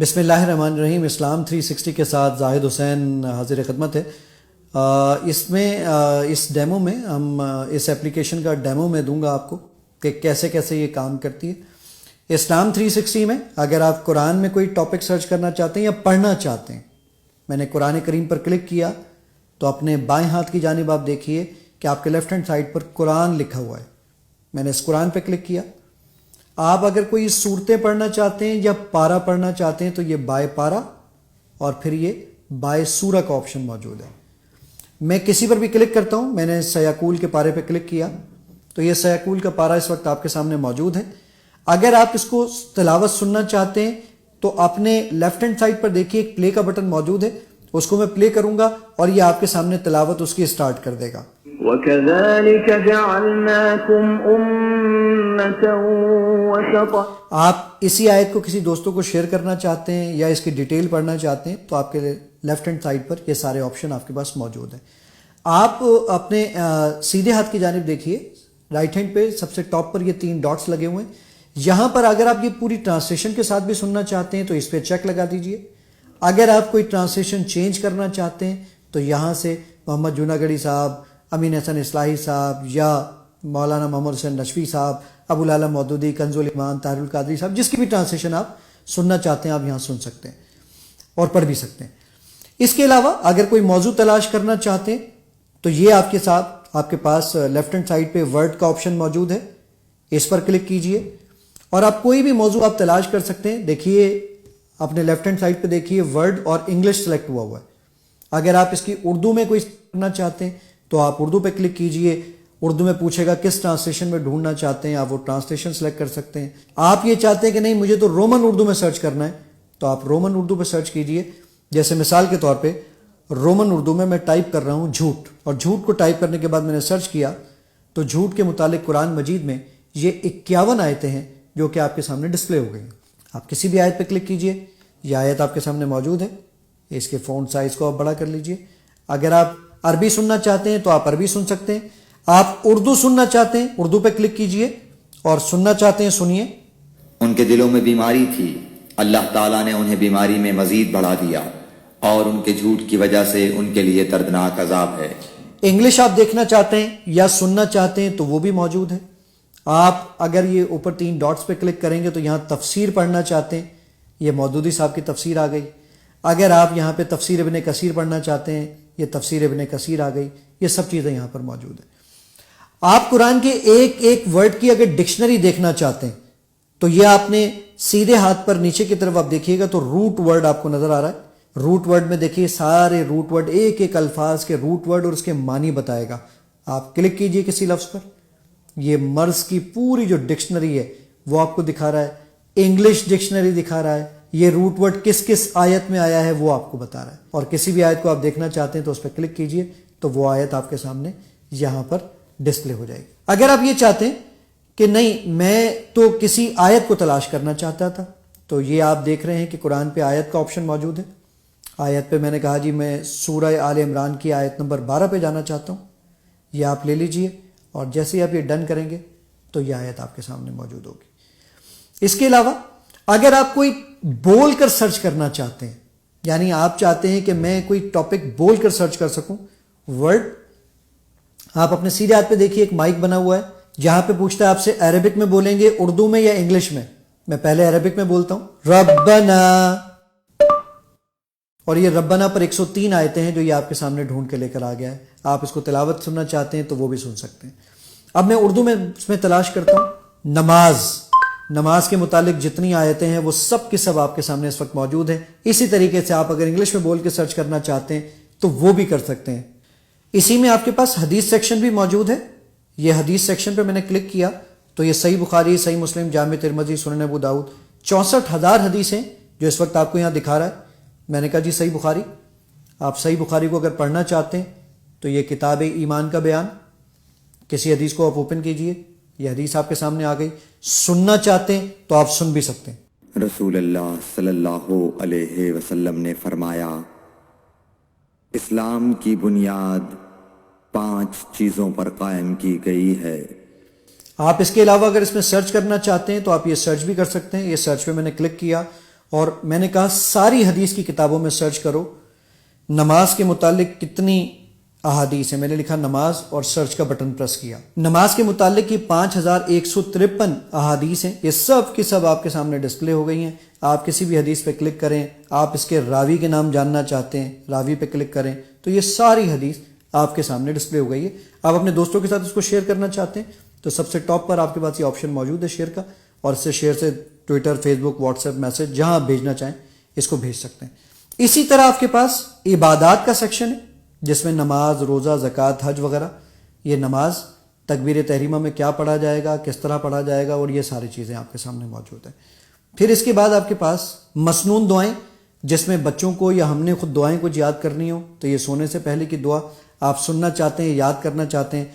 بسم اللہ الرحمن الرحیم. اسلام 360 کے ساتھ زاہد حسین حاضر خدمت ہے. اس میں اس ڈیمو میں ہم اس ایپلیکیشن کا ڈیمو میں دوں گا آپ کو کہ کیسے کیسے یہ کام کرتی ہے. اسلام 360 میں اگر آپ قرآن میں کوئی ٹاپک سرچ کرنا چاہتے ہیں یا پڑھنا چاہتے ہیں، میں نے قرآن کریم پر کلک کیا تو اپنے بائیں ہاتھ کی جانب آپ دیکھیے کہ آپ کے لیفٹ ہینڈ سائڈ پر قرآن لکھا ہوا ہے. میں نے اس قرآن پہ کلک کیا. آپ اگر کوئی صورتیں پڑھنا چاہتے ہیں یا پارا پڑھنا چاہتے ہیں تو یہ بائے پارا اور پھر یہ بائے سورہ کا آپشن موجود ہے. میں کسی پر بھی کلک کرتا ہوں، میں نے سیاقول کے پارے پہ کلک کیا تو یہ سیاقول کا پارا اس وقت آپ کے سامنے موجود ہے. اگر آپ اس کو تلاوت سننا چاہتے ہیں تو اپنے لیفٹ ہینڈ سائڈ پر دیکھیے ایک پلے کا بٹن موجود ہے، اس کو میں پلے کروں گا اور یہ آپ کے سامنے تلاوت اس کی سٹارٹ کر دے گا. وَكَذَلِكَ جَعَلْنَاكُمْ أُمَّةً وَسَطًا. آپ اسی آیت کو کسی دوستوں کو شیئر کرنا چاہتے ہیں یا اس کی ڈیٹیل پڑھنا چاہتے ہیں تو آپ کے لیفٹ ہینڈ سائڈ پر یہ سارے آپشن آپ کے پاس موجود ہیں. آپ اپنے سیدھے ہاتھ کی جانب دیکھیے، رائٹ ہینڈ پہ سب سے ٹاپ پر یہ 3 ڈاٹس لگے ہوئے ہیں. یہاں پر اگر آپ یہ پوری ٹرانسلیشن کے ساتھ بھی سننا چاہتے ہیں تو اس پہ چیک لگا دیجئے. اگر آپ کوئی ٹرانسلیشن چینج کرنا چاہتے ہیں تو یہاں سے محمد جوناگڑھی صاحب، امین حسن اصلاحی صاحب یا مولانا محمد حسین نشوی صاحب، ابو العلا مودودی، کنز الایمان، طاہر القادری صاحب، جس کی بھی ٹرانسلیشن آپ سننا چاہتے ہیں آپ یہاں سن سکتے ہیں اور پڑھ بھی سکتے ہیں. اس کے علاوہ اگر کوئی موضوع تلاش کرنا چاہتے ہیں تو یہ آپ کے ساتھ آپ کے پاس لیفٹ ہینڈ سائڈ پہ ورڈ کا آپشن موجود ہے، اس پر کلک کیجئے اور آپ کوئی بھی موضوع آپ تلاش کر سکتے ہیں. دیکھیے اپنے لیفٹ ہینڈ سائڈ پہ دیکھیے ورڈ اور انگلش سلیکٹ ہوا ہے. اگر آپ اس کی اردو میں کوئی کرنا چاہتے ہیں تو آپ اردو پہ کلک کیجئے. اردو میں پوچھے گا کس ٹرانسلیشن میں ڈھونڈنا چاہتے ہیں، آپ وہ ٹرانسلیشن سلیکٹ کر سکتے ہیں. آپ یہ چاہتے ہیں کہ نہیں مجھے تو رومن اردو میں سرچ کرنا ہے تو آپ رومن اردو پہ سرچ کیجئے. جیسے مثال کے طور پہ رومن اردو میں ٹائپ کر رہا ہوں جھوٹ، اور جھوٹ کو ٹائپ کرنے کے بعد میں نے سرچ کیا تو جھوٹ کے متعلق قرآن مجید میں یہ 51 آیتیں ہیں جو کہ آپ کے سامنے ڈسپلے ہو گئی ہیں. آپ کسی بھی آیت پہ کلک کیجئے، یہ آیت آپ کے سامنے موجود ہے. اس کے فونٹ سائز کو آپ بڑا کر لیجئے. اگر آپ عربی سننا چاہتے ہیں تو آپ عربی سن سکتے ہیں. آپ اردو سننا چاہتے ہیں اردو پہ کلک کیجئے اور سننا چاہتے ہیں سنیے. ان کے دلوں میں بیماری تھی، اللہ تعالیٰ نے انہیں بیماری میں مزید بڑھا دیا اور ان کے جھوٹ کی وجہ سے ان کے لیے دردناک عذاب ہے. انگلش آپ دیکھنا چاہتے ہیں یا سننا چاہتے ہیں تو وہ بھی موجود ہے. آپ اگر یہ اوپر 3 ڈاٹس پہ کلک کریں گے تو یہاں تفسیر پڑھنا چاہتے ہیں، یہ مودودی صاحب کی تفسیر آ گئی. اگر آپ یہاں پہ تفسیر ابن کثیر پڑھنا چاہتے ہیں، یہ تفسیر ابن کثیر آ گئی. یہ سب چیزیں یہاں پر موجود ہیں. آپ قرآن کے ایک ایک ورڈ کی اگر ڈکشنری دیکھنا چاہتے ہیں تو یہ آپ نے سیدھے ہاتھ پر نیچے کی طرف آپ دیکھیے گا تو روٹ ورڈ آپ کو نظر آ رہا ہے. روٹ ورڈ میں دیکھیے سارے روٹ ورڈ، ایک ایک الفاظ کے روٹ ورڈ اور اس کے معنی بتائے گا. آپ کلک کیجئے کسی لفظ پر، یہ مرض کی پوری جو ڈکشنری ہے وہ آپ کو دکھا رہا ہے. انگلش ڈکشنری دکھا رہا ہے، یہ روٹ ورڈ کس کس آیت میں آیا ہے وہ آپ کو بتا رہا ہے. اور کسی بھی آیت کو آپ دیکھنا چاہتے ہیں تو اس پہ کلک کیجئے تو وہ آیت آپ کے سامنے یہاں پر ڈسپلے ہو جائے گی. اگر آپ یہ چاہتے ہیں کہ نہیں میں تو کسی آیت کو تلاش کرنا چاہتا تھا تو یہ آپ دیکھ رہے ہیں کہ قرآن پہ آیت کا آپشن موجود ہے. آیت پہ میں نے کہا جی میں سورہ آل عمران کی آیت نمبر 12 پہ جانا چاہتا ہوں، یہ آپ لے لیجئے اور جیسے ہی آپ یہ ڈن کریں گے تو یہ آیت آپ کے سامنے موجود ہوگی. اس کے علاوہ اگر آپ کوئی بول کر سرچ کرنا چاہتے ہیں، یعنی آپ چاہتے ہیں کہ میں کوئی ٹاپک بول کر سرچ کر سکوں ورڈ، آپ اپنے سیدھے ہاتھ پہ دیکھیے ایک مائک بنا ہوا ہے جہاں پہ پوچھتا ہے آپ سے عربک میں بولیں گے اردو میں یا انگلش میں. میں پہلے عربک میں بولتا ہوں ربنا، اور یہ ربنا پر 103 آیتیں ہیں جو یہ آپ کے سامنے ڈھونڈ کے لے کر آ گیا ہے. آپ اس کو تلاوت سننا چاہتے ہیں تو وہ بھی سن سکتے ہیں. اب میں اردو میں اس میں تلاش کرتا ہوں نماز. نماز کے متعلق جتنی آیتیں ہیں وہ سب کی سب آپ کے سامنے اس وقت موجود ہیں. اسی طریقے سے آپ اگر انگلش میں بول کے سرچ کرنا چاہتے ہیں تو وہ بھی کر سکتے ہیں. اسی میں آپ کے پاس حدیث سیکشن بھی موجود ہے. یہ حدیث سیکشن پہ میں نے کلک کیا تو یہ صحیح بخاری، صحیح مسلم، جامع ترمذی، سنن ابو داؤد 64,000 حدیثیں جو اس وقت آپ کو یہاں دکھا رہا ہے. میں نے کہا جی صحیح بخاری. آپ صحیح بخاری کو اگر پڑھنا چاہتے ہیں تو یہ کتاب ایمان کا بیان، کسی حدیث کو آپ اوپن کیجئے، یہ حدیث آپ کے سامنے آ گئی. سننا چاہتے ہیں تو آپ سن بھی سکتے ہیں. رسول اللہ صلی اللہ علیہ وسلم نے فرمایا، اسلام کی بنیاد 5 چیزوں پر قائم کی گئی ہے. آپ اس کے علاوہ اگر اس میں سرچ کرنا چاہتے ہیں تو آپ یہ سرچ بھی کر سکتے ہیں. یہ سرچ پہ میں نے کلک کیا اور میں نے کہا ساری حدیث کی کتابوں میں سرچ کرو نماز کے متعلق کتنی احادیث ہیں. میں نے لکھا نماز اور سرچ کا بٹن پریس کیا. نماز کے متعلق یہ 5153 احادیث ہیں. یہ سب کی سب آپ کے سامنے ڈسپلے ہو گئی ہیں. آپ کسی بھی حدیث پہ کلک کریں, آپ اس کے راوی کے نام جاننا چاہتے ہیں, راوی پہ کلک کریں تو یہ ساری حدیث آپ کے سامنے ڈسپلے ہو گئی ہے. آپ اپنے دوستوں کے ساتھ اس کو شیئر کرنا چاہتے ہیں تو سب سے ٹاپ پر آپ کے پاس یہ آپشن موجود ہے شیئر کا, اور اس سے شیئر سے ٹویٹر, فیس بک, واٹس ایپ میسج جہاں آپ بھیجنا چاہیں اس کو بھیج سکتے ہیں. اسی طرح آپ کے پاس عبادات کا سیکشن ہے جس میں نماز, روزہ, زکوٰۃ, حج وغیرہ. یہ نماز تکبیر تحریمہ میں کیا پڑھا جائے گا, کس طرح پڑھا جائے گا, اور یہ ساری چیزیں آپ کے سامنے موجود ہیں. پھر اس کے بعد آپ کے پاس مسنون دعائیں جس میں بچوں کو یا ہم نے خود دعائیں کچھ یاد کرنی ہو تو یہ سونے سے پہلے کی دعا آپ سننا چاہتے ہیں, یاد کرنا چاہتے ہیں,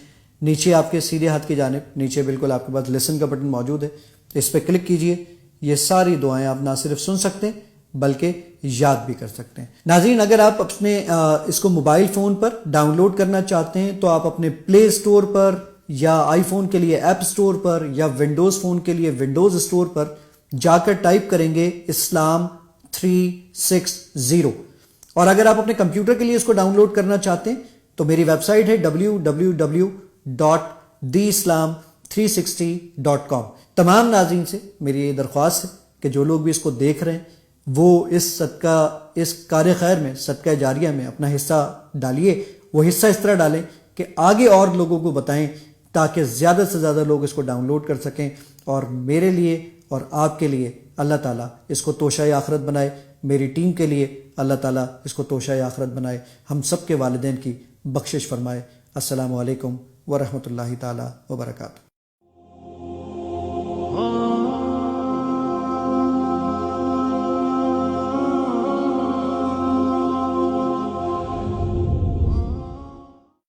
نیچے آپ کے سیدھے ہاتھ کی جانب نیچے بالکل آپ کے پاس لسن کا بٹن موجود ہے, اس پہ کلک کیجئے. یہ ساری دعائیں آپ نہ صرف سن سکتے ہیں بلکہ یاد بھی کر سکتے ہیں. ناظرین, اگر آپ اپنے اس کو موبائل فون پر ڈاؤن لوڈ کرنا چاہتے ہیں تو آپ اپنے پلے اسٹور پر یا آئی فون کے لیے ایپ اسٹور پر یا ونڈوز فون کے لیے ونڈوز اسٹور پر جا کر ٹائپ کریں گے اسلام 360. اور اگر آپ اپنے کمپیوٹر کے لیے اس کو ڈاؤن لوڈ کرنا چاہتے ہیں تو میری ویب سائٹ ہے www.theislam360.com. تمام ناظرین سے میری یہ درخواست ہے کہ جو لوگ بھی اس کو دیکھ رہے ہیں وہ اس کار خیر میں, صدقہ جاریہ میں اپنا حصہ ڈالیے. وہ حصہ اس طرح ڈالیں کہ آگے اور لوگوں کو بتائیں تاکہ زیادہ سے زیادہ لوگ اس کو ڈاؤن لوڈ کر سکیں, اور میرے لیے اور آپ کے لیے اللہ تعالیٰ اس کو توشہ آخرت بنائے. میری ٹیم کے لیے اللہ تعالیٰ اس کو توشہ آخرت بنائے. ہم سب کے والدین کی بخشش فرمائے. السلام علیکم ورحمۃ اللہ تعالیٰ وبرکاتہ.